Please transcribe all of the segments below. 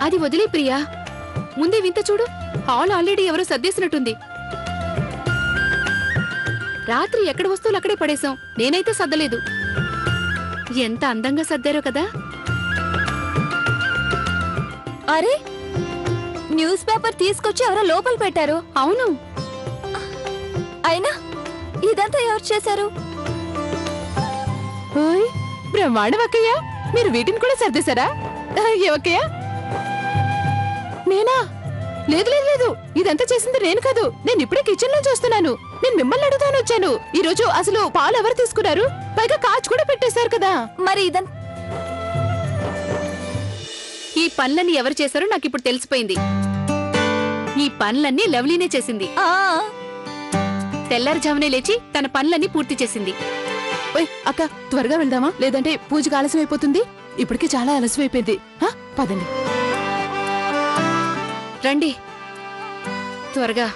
అది వదిలే ప్రియా, ముందే వింత చూడు. హాల్ ఆల్రెడీ ఎవరో సర్దేసినట్టుంది. రాత్రి ఎక్కడ వస్తువులు అక్కడే పడేశాం. నేనైతే సర్దలేదు. ఎంత అందంగా సర్దారో కదా. అరే, న్యూస్ పేపర్ తీసుకొచ్చి ఎవరో లోపల పెట్టారు. అవును, అయినా ఇదంతా ఎవరు చేశారు? బ్రహ్మాండం అక్కయ్య, మీరు వీటిని కూడా సర్దేశారా? ఏవక్కయ్య? నేనా? లేదు లేదు లేదు, ఇదంతా చేసింది నేను కాదు. నేను ఇప్పుడే కిచెన్ లో చూస్తున్నాను. నేను మిమ్మల్ని అడుగుతాను వచ్చాను. ఈ రోజు అసలు పాలు ఎవరు తీసుకున్నారు? పైగా కాచు కూడా పెట్టేశారు కదా. మరి ఈ పనులన్నీ ఎవరు చేశారో నాకు ఇప్పుడు తెలిసిపోయింది. ఈ పనులన్నీ లవ్లీనే చేసింది. తెల్లారుజామునే లేచి తన పనులన్నీ పూర్తి చేసింది. ఓయ్ అక్క, త్వరగా వెళ్దామా? లేదంటే పూజకు ఆలస్యం అయిపోతుంది. ఇప్పటికి చాలా ఆలస్యం అయిపోయింది. పదండి రండి, త్వరగా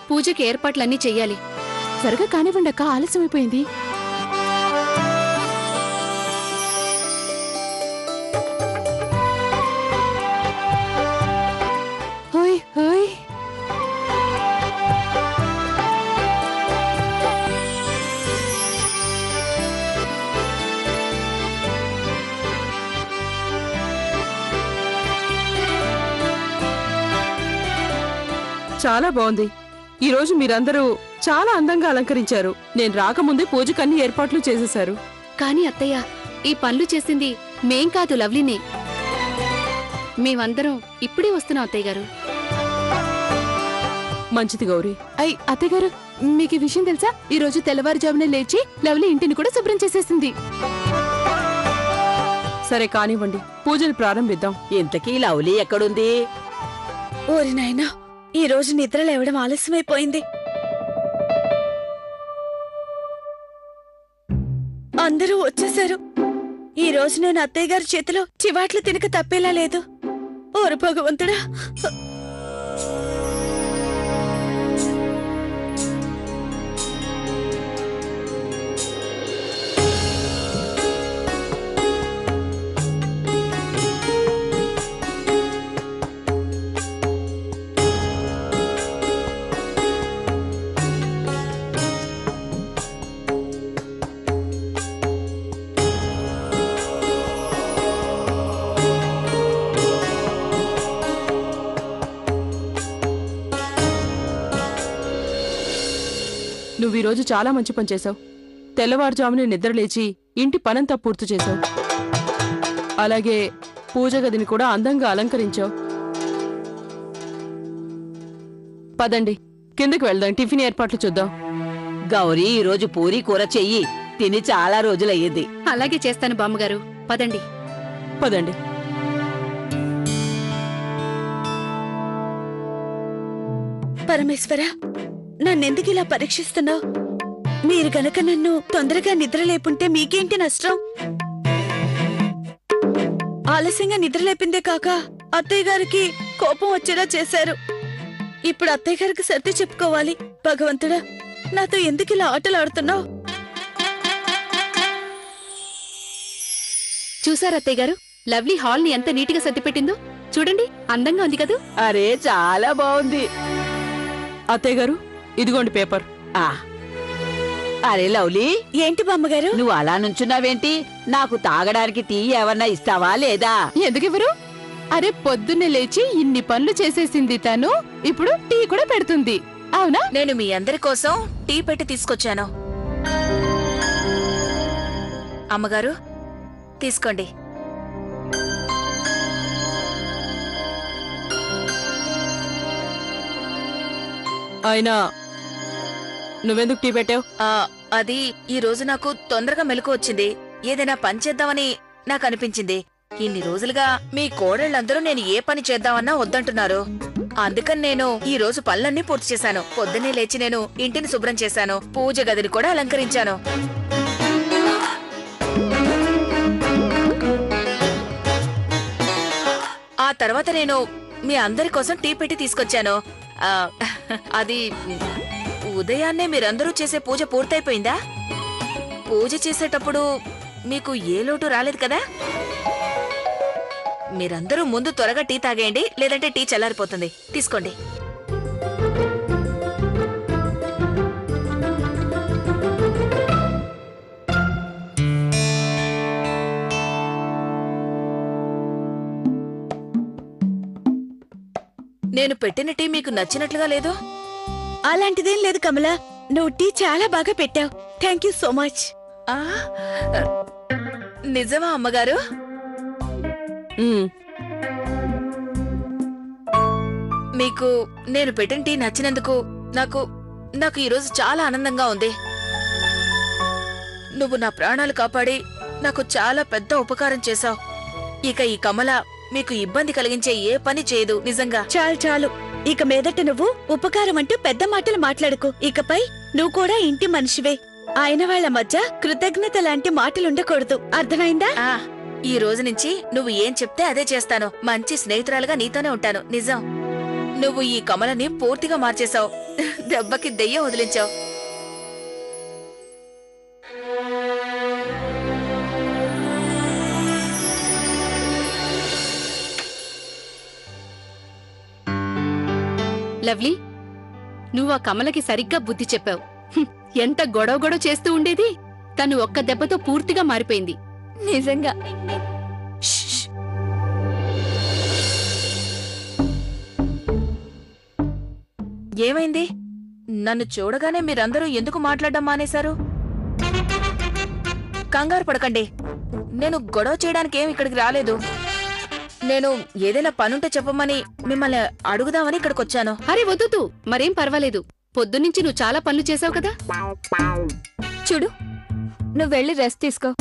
పూజకి ఏర్పాట్లన్నీ చెయ్యాలి. త్వరగా కానివ్వండి అక్క, ఆలస్యం అయిపోయింది. హోయ్ హోయ్, చాలా బాగుంది. ఈ రోజు మీరందరూ చాలా అందంగా అలంకరించారు. నేను రాకముందే పూజకన్ని ఏర్పాట్లు చేసేశారు. కానీ అత్తయ్య, ఈ పనులు చేసింది మేం కాదు, లవ్లీనే. మేమందరం ఇప్పుడే వస్తున్నాం అత్తయ్య గారు. మంచిది గౌరీ. అత్తయ్య గారు, మీకు ఈ విషయం తెలుసా? ఈ రోజు తెల్లవారుజామునే లేచి లవ్లీ ఇంటిని కూడా శుభ్రం చేసేసింది. సరే కానివ్వండి, పూజను ప్రారంభిద్దాం. ఇంతకీ లవ్లీ ఎక్కడుంది? ఓరి నాయనా, ఈ రోజు నిద్ర లేవడం ఆలస్యమైపోయింది. అందరూ వచ్చేశారు. ఈ రోజు నేను అత్తయ్య గారి చేతిలో చివాట్లు తినక తప్పేలా లేదు. ఓరు భగవంతుడా! నువ్వు ఈ రోజు చాలా మంచి పని చేశావు. తెల్లవారుజామునే నిద్రలేచి ఇంటి పనంతా పూర్తి చేశావు. అలాగే పూజ గదిని కూడా అందంగా అలంకరించావు. పదండి, కిందకి వెళ్దాం. టిఫిన్ ఏర్పాట్లు చూద్దాం. గౌరీ, ఈ రోజు పూరీ కూర చెయ్యి. తిని చాలా రోజులయ్యింది. అలాగే చేస్తాను బామ్మగారు. పదండి పదండి. పరమేశ్వర, నన్నెందుకు ఇలా పరీక్షిస్తున్నావు? మీరు గనక నన్ను తొందరగా నిద్ర లేపుంటే మీకేంటి నష్టం? ఆలస్యంగా నిద్ర లేపిందే కాక అత్తయ్య గారికి కోపం వచ్చేలా చేశారు. ఇప్పుడు అత్తయ్య గారికి సర్ది చెప్పుకోవాలి. భగవంతుడా, నాతో ఎందుకు ఇలా ఆటలు ఆడుతున్నావు? చూసారు అత్తయ్య గారు, లవ్లీ హాల్ ని ఎంత నీటిగా సర్దిపెట్టిందో. చూడండి, అందంగా ఉంది కదూ. అరే, చాలా బాగుంది. అత్తయ్య గారు, ఇదిగోండి పేపర్. అరే లవ్లీ, ఏంటి బామ్మగారు? నువ్వు అలా నుంచున్నావేంటి? నాకు తాగడానికి టీ ఏమన్నా ఇస్తావా లేదా? ఎందుకెవరు? అరే, పొద్దున్నే లేచి ఇన్ని పనులు చేసేసింది తను. ఇప్పుడు టీ కూడా పెడుతుంది, అవునా? నేను మీ అందరి కోసం టీ పెట్టి తీసుకొచ్చాను. అమ్మగారు, తీసుకోండి. అయినా నువ్వెందుకు టీ పెట్టావు? అది ఈ రోజు నాకు తొందరగా మెలకు వచ్చింది. ఏదైనా పని చేద్దామని నాకు అనిపించింది. ఇన్ని రోజులుగా మీ కోడళ్ళందరూ నేను ఏ పని చేద్దామన్నా వద్దంటున్నారు. అందుకని నేను ఈ రోజు పనులన్నీ పూర్తి చేశాను. పొద్దున్నే లేచి నేను ఇంటిని శుభ్రం చేశాను. పూజ గదిని కూడా అలంకరించాను. ఆ తర్వాత నేను మీ అందరి కోసం టీ పెట్టి తీసుకొచ్చాను. అది ఉదయాన్నే మీరందరూ చేసే పూజ పూర్తయిపోయిందా? పూజ చేసేటప్పుడు మీకు ఏ లోటు రాలేదు కదా? మీరందరూ ముందు త్వరగా టీ తాగేయండి, లేదంటే టీ చల్లారిపోతుంది. తీసుకోండి. నేను పెట్టిన టీ మీకు నచ్చినట్లుగా లేదు? అలాంటిదేం లేదు కమల, నువ్వు టీ చాలా బాగా పెట్టావు. Thank you so much. ఆ, నిజమా అమ్మగారు? ఉమ్, మీకు నేను పెట్టిన టీ నచ్చినందుకు నాకు నాకు ఈరోజు చాలా ఆనందంగా ఉంది. నువ్వు నా ప్రాణాలు కాపాడి నాకు చాలా పెద్ద ఉపకారం చేశావు. ఇక ఈ కమల మీకు ఇబ్బంది కలిగించే ఏ పని చేయదు. నిజంగా చాలు చాలు, ఇక మీదట నువ్వు ఉపకారం అంటూ పెద్ద మాటలు మాట్లాడుకో. ఇకపై నువ్వు కూడా ఇంటి మనిషివే. ఆయన వాళ్ళ మధ్య కృతజ్ఞత లాంటి మాటలుండకూడదు, అర్థమైందా? ఆ ఈ రోజు నుంచి నువ్వు ఏం చెప్తే అదే చేస్తాను. మంచి స్నేహితురాలుగా నీతోనే ఉంటాను. నిజం, నువ్వు ఈ కమలని పూర్తిగా మార్చేశావు. దెబ్బకి దెయ్యం వదిలించావు. లవ్లీ, నువ్వు ఆ కమలకి సరిగ్గా బుద్ధి చెప్పావు. ఎంత గొడవ గొడవ చేస్తూ ఉండేది, తను ఒక్క దెబ్బతో పూర్తిగా మారిపోయింది. నిజంగా. ఏమైంది? నన్ను చూడగానే మీరందరూ ఎందుకు మాట్లాడడం మానేశారు? కంగారు పడకండి, నేను గొడవ చేయడానికి ఏం ఇక్కడికి రాలేదు. నేను ఏదైనా పనుంటే చెప్పమని మిమ్మల్ని అడుగుదామని ఇక్కడికొచ్చాను. అరే వద్దు, మరేం పర్వాలేదు. పొద్దున్నుంచి నువ్వు చాలా పనులు చేసావు కదా. చూడు, నువ్వు వెళ్ళి రెస్ట్ తీసుకో.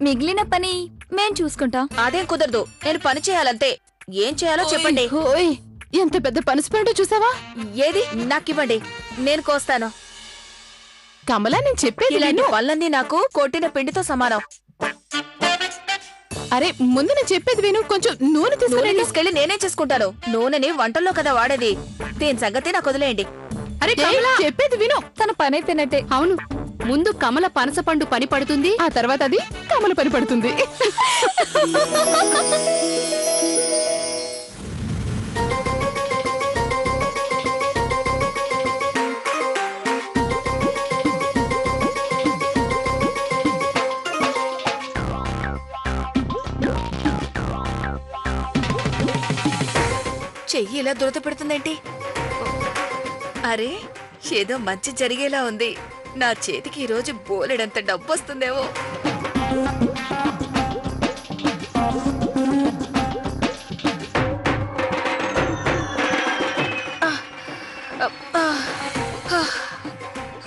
మిగిలిన పని మేం చూసుకుంటాం. అదేం కుదరదు, నేను పని చేయాలంతే. ఏం చేయాలో చెప్పండి. ఓయ్, ఎంత పెద్ద పనసపేంటో చూసావా? ఏది నాకివ్వండి, నేను కోస్తాను. కమలా, నేను చెప్పేది ఇలాంటి విను. పనులన్నీ నాకు కొట్టిన పిండితో సమానం. అరే ముందు నేను చెప్పేది విను. కొంచెం నూనె నూనె తీసుకుని తీసుకెళ్లి నేనే చేసుకుంటాను. నూనెని వంటల్లో కదా వాడేది. దీని సంగతి నాకు వదిలేయండి. అరే కమలా, చెప్పేది విను. తన పని అయిపోయినట్టే. అవును, ముందు కమల పనసపండు పని పడుతుంది, ఆ తర్వాత అది కమల పని పడుతుంది. చెయ్యి ఇలా దురద పెడుతుందేంటి? అరే, ఏదో మంచి జరిగేలా ఉంది. నా చేతికి ఈ రోజు బోలెడంత డబ్బు వస్తుందేమో.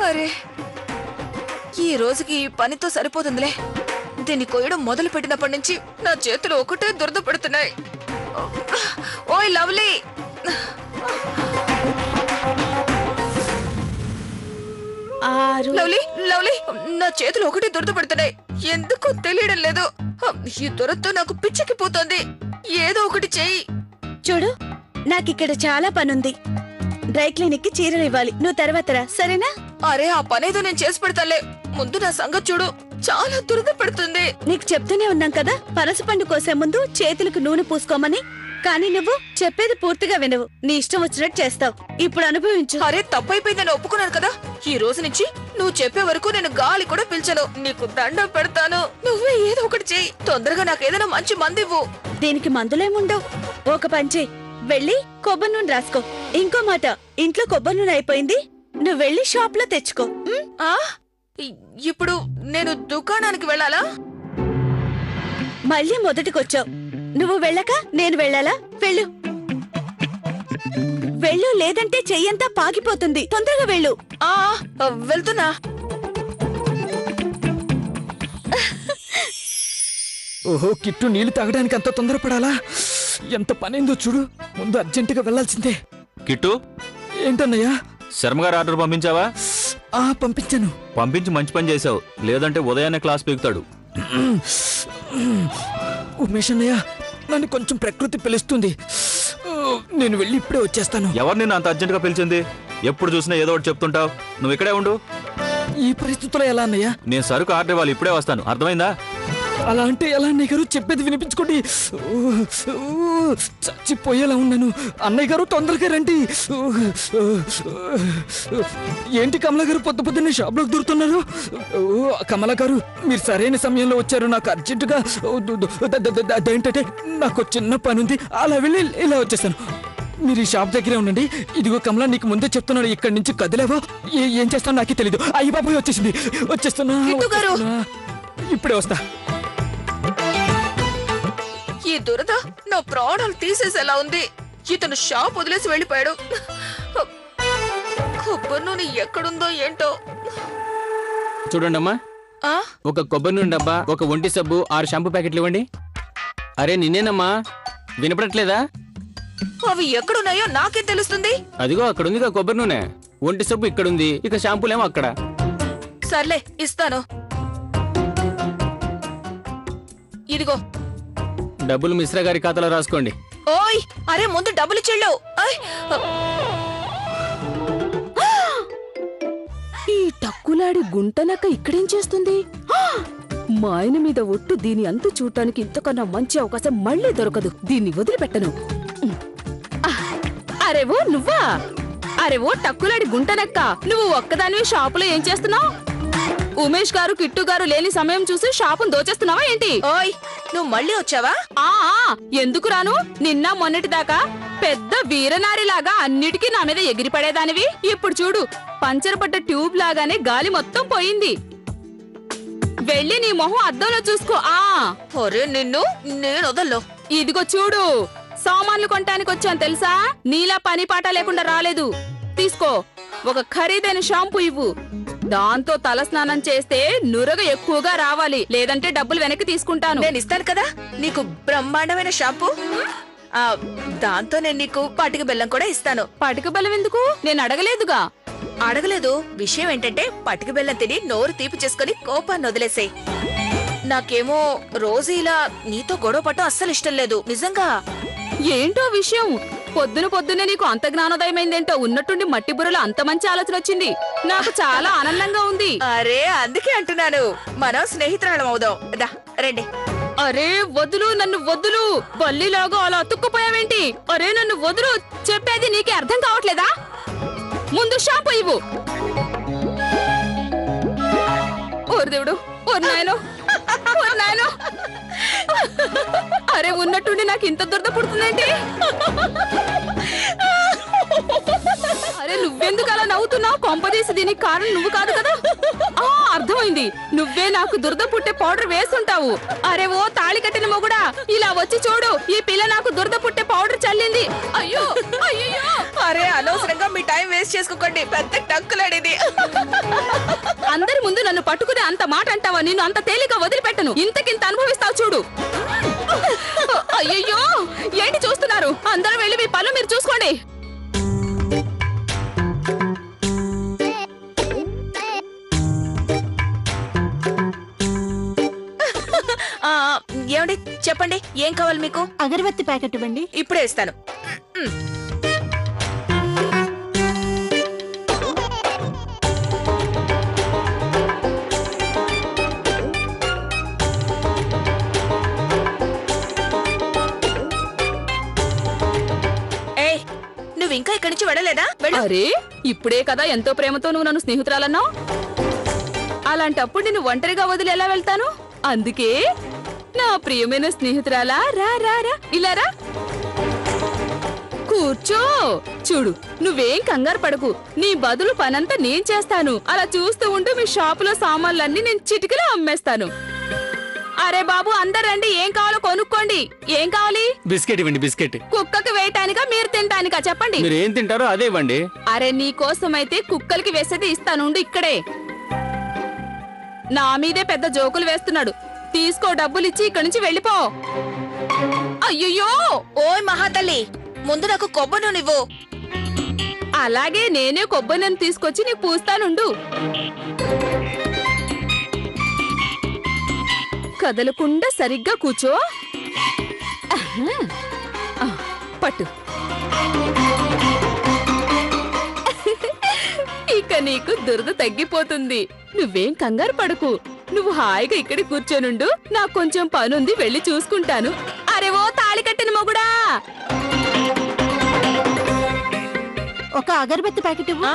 అరే, ఈ రోజుకి ఈ పనితో సరిపోతుందిలే. దీన్ని కొయ్యడం మొదలు పెట్టినప్పటి నుంచి నా చేతులు ఒకటే దురద పెడుతున్నాయి. ఓయ్ లవ్లీ, లవ్లీ లవ్లీ, నా చేతులు ఒకటి దురద పెడుతున్నాయి. ఎందుకో తెలియడం లేదు. ఈ దురదతో నాకు పిచ్చెక్కిపోతోంది. ఏదో ఒకటి చెయ్యి. చూడు, నాకిక్కడ చాలా పనుంది. డ్రై క్లీనిక్ కి చీరలు ఇవ్వాలి. నువ్వు తర్వాత రా, సరేనా? అరే, ఆ పనేదో నేను చేసి పెడతాలే. ముందు నా సంగతి చూడు, చాలా దురద పెడుతుంది. నీకు చెప్తూనే ఉన్నాం కదా, పనసపండు కోసే ముందు చేతులకు నూనె పూసుకోమని. కానీ నువ్వు చెప్పేది పూర్తిగా వినవు. నీ ఇష్టం వచ్చినట్టు చేస్తావు. ఇప్పుడు అనుభవించు. అరే, తప్పైపోయిందని ఒప్పుకున్నాను కదా. ఈ రోజు నుంచి నువ్వు చెప్పే వరకు నేను గాలి కూడా పిలిచను. నీకు దండం పెడతాను. నువ్వే ఏదో ఒకటి చెయ్యి. తొందరగా నాకు ఏదైనా మంచి మందివ్వు. దీనికి మందులేముండవు. ఒక పని చెయ్యి, వెళ్ళి కొబ్బరి నూనె రాసుకో. ఇంకో మాట, ఇంట్లో కొబ్బరి నూనె అయిపోయింది. నువ్వు వెళ్ళి షాప్ లో తెచ్చుకో. ఆ ఇప్పుడు నేను దుకాణానికి వెళ్ళాలా? మళ్ళీ మొదటికొచ్చావు. నువ్వు వెళ్ళక నేను వెళ్ళాలా? వెళ్ళు వెళ్ళు, లేదంటే చెయ్యంతా పాగిపోతుంది. తొందరగా వెళ్ళు. ఆ వెళ్తున్నా. ఓహో, కిట్టు నీళ్లు తాగడానికి అంత తొందరపడాలా? ఎంత పనైందో చూడు. ముందు అర్జెంటుగా వెళ్లాల్సిందే. కిట్టు, ఏంటన్నయ్యా? శర్మగారు ఆర్డర్ పంపించావా? పంపించాను. పంపించి మంచి పని చేశావు. లేదంటే ఉదయాన్నే క్లాస్ పీకుతాడు. ఉమేష్ అన్నయ్య, నన్ను కొంచెం ప్రకృతి పిలుస్తుంది. నేను వెళ్ళి ఇప్పుడే వచ్చేస్తాను. ఎవరు నిన్ను అంత అర్జెంటుగా పిలిచింది? ఎప్పుడు చూసినా ఏదో ఒకటి చెప్తుంటావు. నువ్వు ఇక్కడే ఉండు. ఈ పరిస్థితుల్లో ఎలా అన్నయ్య? నేను సరుకు ఆర్డర్ ఇవ్వాలి, ఇప్పుడే వస్తాను. అర్థమైందా? అలా అంటే ఎలా అన్నయ్య గారు? చెప్పేది వినిపించుకోండి. చచ్చిపోయేలా ఉన్నాను. అన్నయ్య గారు తొందరగా రండి. ఏంటి కమలా గారు పొద్దున్నే షాప్లోకి దూరుతున్నారు? కమలా గారు మీరు సరైన సమయంలో వచ్చారు. నాకు అర్జెంటుగా అదేంటంటే నాకు చిన్న పని ఉంది. అలా వెళ్ళి ఇలా వచ్చేసాను. మీరు ఈ షాప్ దగ్గరే ఉండండి. ఇదిగో కమలా, నీకు ముందే చెప్తున్నాను, ఇక్కడి నుంచి కదిలేవో ఏం చేస్తానో నాకే తెలీదు. అయ్యి బాబాయ్ వచ్చేస్తున్నా. ఇప్పుడే వస్తా. ఈ దురద నా ప్రాణాలు తీసేసేలా ఉంది. ఇతను షాప్ వదిలేసి వెళ్ళిపోయాడు. కొబ్బరి నూనె ఎక్కడుందో ఏంటో. చూడండి అమ్మా, ఒక కొబ్బరి నూనె డబ్బా, ఒక ఒంటి సబ్బు, 6 షాంపూ ప్యాకెట్లు ఇవ్వండి. అరే నిన్నేనమ్మా, వినపడట్లేదా? అవి ఎక్కడున్నాయో నాకేం తెలుస్తుంది? అదిగో అక్కడుందిగా కొబ్బరి నూనె. ఒంటి సబ్బు ఇక్కడుంది, ఇక షాంపూలేమో అక్కడ. సర్లే ఇస్తాను. ఇదిగో డబ్బులు మిశ్రా గారి ఖాతాలో రాసుకోండి. ఓయ్, అరే ముందు డబ్బులు చెల్లు. ఈ టక్కులాడి గుంటనక్క ఇక్కడేం చేస్తుంది? మా ఆయన మీద ఒట్టు, దీని అంతు చూడటానికి ఇంతకన్నా మంచి అవకాశం మళ్ళీ దొరకదు. దీన్ని వదిలిపెట్టను. అరే ఓ నువ్వా? అరే ఓ టక్కులాడి గుంటనక్క, నువ్వు ఒక్కదానివి షాపులో ఏం చేస్తున్నావు? ఉమేష్ గారు, కిట్టు గారు లేని సమయం చూసి షాపును దోచేస్తున్నావా ఏంటి? ఓయ్, నువ్వు మళ్ళీ వచ్చావా? ఎందుకు రాను? నిన్న మొన్నటి దాకా పెద్ద వీరనారిలాగా అన్నిటికీ నా మీద ఎగిరిపడేదానివి. ఇప్పుడు చూడు, పంచర్ పడ్డ ట్యూబ్ లాగానే గాలి మొత్తం పోయింది. వెళ్ళి నీ మొహం అద్దంలో చూసుకో. ఒరే నిన్ను నేను వదల్లో. ఇదిగో చూడు, సామాన్లు కొనటానికి వచ్చాను తెలుసా? నీలా పని పాట లేకుండా రాలేదు. తీసుకో, ఒక ఖరీదైన షాంపూ ఇవ్వు. దాంతో తల స్నానం చేస్తే నురగ ఎక్కువగా రావాలి, లేదంటే డబ్బులు వెనక్కి తీసుకుంటాను. నేను ఇస్తాను కదా నీకు బ్రహ్మాండమైన షాంపూ. దాంతో నేను నీకు పటిక బెల్లం కూడా ఇస్తాను. పటిక బెల్లం ఎందుకు? నేను అడగలేదుగా. అడగలేదు. విషయం ఏంటంటే పటిక బెల్లం తిని నోరు తీపి చేసుకుని కోపాన్ని వదిలేసాయి. నాకేమో రోజు ఇలా నీతో గొడవ పట్టడం అస్సలు ఇష్టం లేదు, నిజంగా. ఏంటో విషయం? పొద్దున్నే నీకు అంత జ్ఞానోదయమైందేంటో. ఉన్నట్టుండి మట్టి బుర్రలో అంత మంచి ఆలోచన వచ్చింది. నాకు చాలా ఆనందంగా ఉంది. అరే అందుకే అంటున్నాను, మనం స్నేహితురాలం అవుదాం. దా రండి. అరే వదులు, నన్ను వదులు. బల్లిలాగా అలా అతుక్కుపోయావేంటి? అరే నన్ను వదులు, చెప్పేది నీకే అర్థం కావట్లేదా? ముందు షాంపూ ఇవ్వు. ఓరు దేవుడు, ఓరు నాయనో, ఓరు నాయనో. అరే ఉన్నట్టుండి నాకు ఇంత దురద పుడుతుందేంటి? అరే నువ్వెందుకు అలా నవ్వుతున్నావు? కొంపదీసి దీనికి కారణం నువ్వు కాదు కదా? అర్థమైంది, నువ్వే నాకు దురద పుట్టే పౌడర్ వేస్తుంటావు. అరే ఓ తాళి కట్టిన మొగుడా, ఇలా వచ్చి చూడు, ఈ పిల్ల నాకు దురద పుట్టే పౌడర్ చల్లింది. అయ్యో అయ్యో. అరే అనవసరంగా మీ టైం వేస్ట్ చేసుకోకండి, పెద్ద టక్కులాడేది. అందరి ముందు నన్ను పట్టుకునే అంత మాట అంటావా? నిన్ను అంత తేలిక వదిలిపెట్టను. ఇంతకింత అనుభవిస్తావు చూడు. అయ్యయ్యో, ఏంటి చూస్తున్నారు? అందరూ వెళ్ళి మీ పనులు మీరు చూసుకోండి. ఏమండి చెప్పండి, ఏం కావాలి మీకు? అగరబత్తి ప్యాకెట్ ఇవ్వండి. ఇప్పుడే ఇస్తాను. ఏయ్, నువ్వు ఇంకా ఇక్కడి నుంచి వెళ్ళలేదా? అరే ఇప్పుడే కదా ఎంతో ప్రేమతో నువ్వు నన్ను స్నేహితురాలన్నావు. అలాంటప్పుడు నేను ఒంటరిగా వదిలి ఎలా వెళ్తాను? అందుకే నా ప్రియమైన స్నేహితురాలా, రా రా రా, ఇలా రా, కూర్చో. చూడు, నువ్వేం కంగారు పడకు, నీ బదులు పనంతా నేను చేస్తాను. అలా చూస్తూ ఉంటూ మీ షాపులో సామాన్లన్నీ నేను చిటికలో అమ్మేస్తాను. అరే బాబు, అందరండి, ఏం కావాలో కొనుక్కోండి. ఏం కావాలి? బిస్కెట్ ఇవ్వండి. బిస్కెట్ కుక్కకి వేయటానికా మీరు తినటానికా చెప్పండి. మీరు ఏం తింటారో అదే ఇవ్వండి. అరే నీ కోసమైతే కుక్కలకి వేసేది ఇస్తానుండు ఇక్కడే. నా మీదే పెద్ద జోకులు వేస్తున్నాడు. తీసుకో, డబ్బులిచ్చి ఇక్కడి నుంచి వెళ్ళిపో. అయ్యయ్యో. ఓయ్ మహాతల్లి, ముందు నాకు కొబ్బరి నూనె ఇవ్వు. అలాగే నేనే కొబ్బరి నూనె తీసుకొచ్చి నీకు పూస్తానుండు. కదలకుండా సరిగ్గా కూర్చో. పట్టు. ఇక నీకు దురద తగ్గిపోతుంది. నువ్వేం కంగారు పడకు. నువ్వు హాయిగా ఇక్కడ కూర్చోనుండు, నాకు కొంచెం పనుంది, వెళ్ళి చూసుకుంటాను. అరే ఓ తాళి కట్టిన మొగుడా, ఒక అగరబత్తి ప్యాకెట్ ఇవ్వు.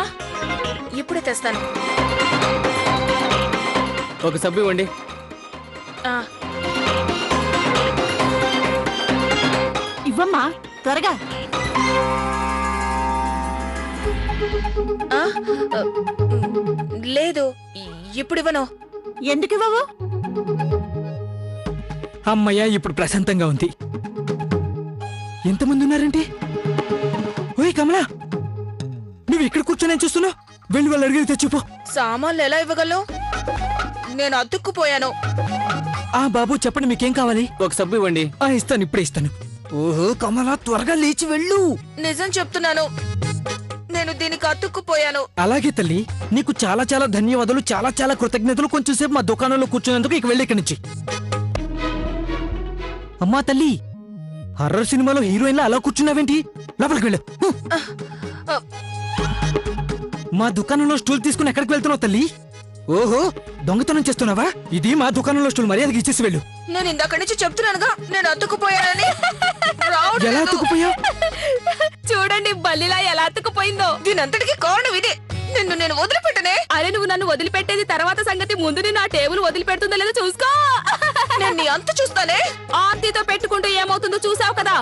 ఇప్పుడే తెస్తాను. ఒక సబ్బు ఇవ్వండి. ఆ, ఇవ్వమ్మా త్వరగా. ఆ, లేదు, ఇప్పుడు ఇవ్వను. ఎందుకు ఇవ్వవు? అమ్మయ్య, ఇప్పుడు ప్రశాంతంగా ఉంది. ఎంతమంది ఉన్నారంటే? ఓయ్ కమలా, నువ్వు ఇక్కడ కూర్చొని చూస్తున్నావు? వెళ్ళి వాళ్ళు అడిగి తెచ్చిపో. సామాన్లు ఎలా ఇవ్వగలను? నేను అతుక్కుపోయాను. ఆ బాబు చెప్పండి, మీకేం కావాలి? ఒక సబ్బు ఇవ్వండి. ఇస్తాను, ఇప్పుడే ఇస్తాను. ఓహో కమలా, త్వరగా లేచి వెళ్ళు. నిజం చెప్తున్నాను, నేను దీనికి అతుక్కుపోయాను. అలాగే తల్లి, నీకు చాలా చాలా ధన్యవాదాలు, చాలా చాలా కృతజ్ఞతలు. కొంచెం సేపు మా దుకాణంలో కూర్చున్నందుకు ఇక వెళ్ళి ఇక్కడి నుంచి. అమ్మా తల్లి, హర్రర్ సినిమాలో హీరోయిన్లా అలా కూర్చున్నావేంటి? లోపలికి వెళ్ళు. మా దుకాణంలో స్టూల్ తీసుకుని ఎక్కడికి వెళ్తున్నావు తల్లి? ఓహో, దొంగతనం చేస్తున్నావా? ఇది మా దుకాణంలో స్టూల్, మర్యాదకి ఇచ్చేసి వెళ్ళు. నేను ఇందాక నుంచి చెప్తున్నానుగా, నేను అతుక్కుపోయానని. ఎలా అతుక్కుపోయావు? చూడండి బల్లిలా ఎలా అతుక్కుపోయిందో. దీనంతటికి కారణం ఇదే. నిన్ను నేను వదిలిపెట్టనే. అరే నువ్వు నన్ను వదిలిపెట్టేది తర్వాత సంగతి, ముందు నేను ఆ టేబుల్ వదిలిపెడుతుందో లేదో చూసుకో. నేను నీ అంత చూస్తానే. ఆర్తితో పెట్టుకుంటూ ఏమవుతుందో చూసావు కదా.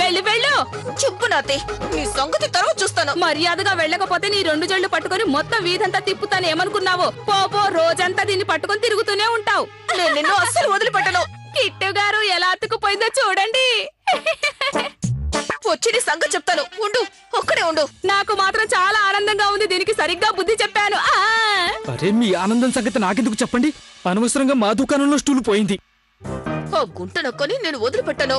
వెళ్ళు వెళ్ళు. చెప్పు నాతి, నీ సంగతి తర్వాత చూస్తాను. మర్యాదగా వెళ్ళకపోతే నీ 2 జళ్ళు పట్టుకొని మొత్తం వీధంతా తిప్పుతాను ఏమనుకున్నావు? పో రోజంతా దీన్ని పట్టుకొని తిరుగుతూనే ఉంటావు. నేను నిన్ను అస్సలు వదిలిపెట్టను. కిట్టు గారు ఎలా అతుకుపోయిందో చూడండి. వచ్చి నీ సంగతి చెప్తాను, ఉండు, ఒక్కడే ఉండు. నాకు మాత్రం చాలా ఆనందంగా ఉంది, దీనికి సరిగ్గా బుద్ధి చెప్పాను. అరే మీ ఆనందం సంగతి నాకెందుకు చెప్పండి? అనవసరంగా మా దుకాణంలో స్టూల్ పోయింది. ఆ గుంట నొక్కొని నేను వదిలిపెట్టను.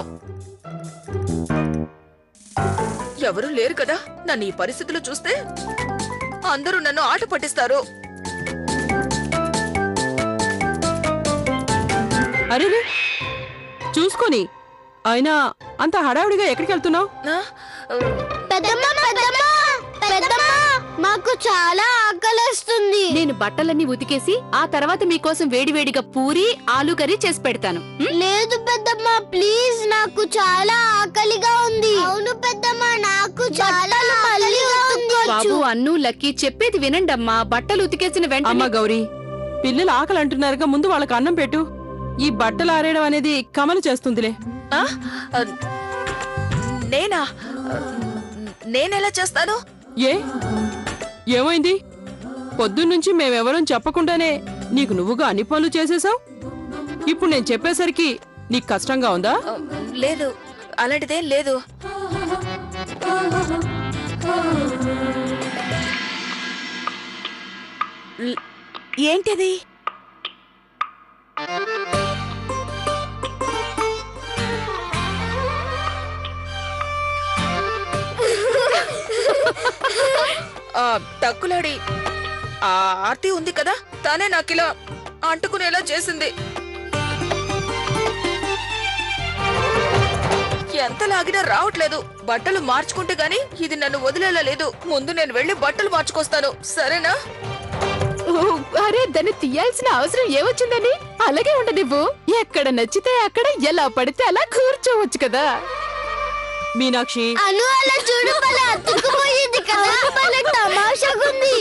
ఎవరు లేరు కదా నన్ను ఈ పరిస్థితిలో చూస్తే. అందరూ నన్ను ఆట పట్టిస్తారు. అరే చూసుకొని అయినా అంత హడావుడిగా ఎక్కడికి వెళ్తున్నావు? మాకు చాలా ఆకలిస్తుంది. నేను బట్టలన్నీ ఉతికేసి ఆ తర్వాత మీకోసం వేడివేడిగా పూరి ఆలు కర్రీ చేసి పెడతాను. లేదు పెద్దమ్మ, ప్లీజ్, నాకు చాలా ఆకలిగా ఉంది. అవును పెద్దమ్మ, నాకు చాలా ఆకలిగా ఉంది. బాబు అన్ను లక్కీ చెప్పేది వినండమ్మా. బట్టలు ఉతికేసిన అమ్మ వెంటనే గౌరీ, పిల్లలు ఆకలి అంటున్నారుగా, ముందు వాళ్ళకి అన్నం పెట్టు. ఈ బట్టలు ఆరేయడం అనేది కమలు చేస్తుందిలే. నేనా? నేనెలా చేస్తాను? ఏమైంది? పొద్దున్నుంచి మేమెవరం చెప్పకుండానే నీకు నువ్వుగా అన్ని పనులు చేసేసావు. ఇప్పుడు నేను చెప్పేసరికి నీకు కష్టంగా ఉందా? లేదు, అలాంటిదేం లేదు. ఏంటిది? తక్కులాడి ఆ ఆర్తి ఉంది కదా, తానే నాకిలా అంటుకునేలా చేసింది. ఎంత లాగినా రావట్లేదు. బట్టలు మార్చుకుంటే గాని ఇది నన్ను వదిలేలా లేదు. ముందు నేను వెళ్ళి బట్టలు మార్చుకొస్తాను, సరేనా? అరే దాన్ని తీయాల్సిన అవసరం ఏమొచ్చిందని? అలాగే ఉండనివ్వు. ఎక్కడ నచ్చితే అక్కడ ఎలా పడితే అలా కూర్చోవచ్చు కదా. మీనాక్షి, అను అలా చూడు, భలే అతుక్కుపోయింది కదా, భలే తమాషాగుంది.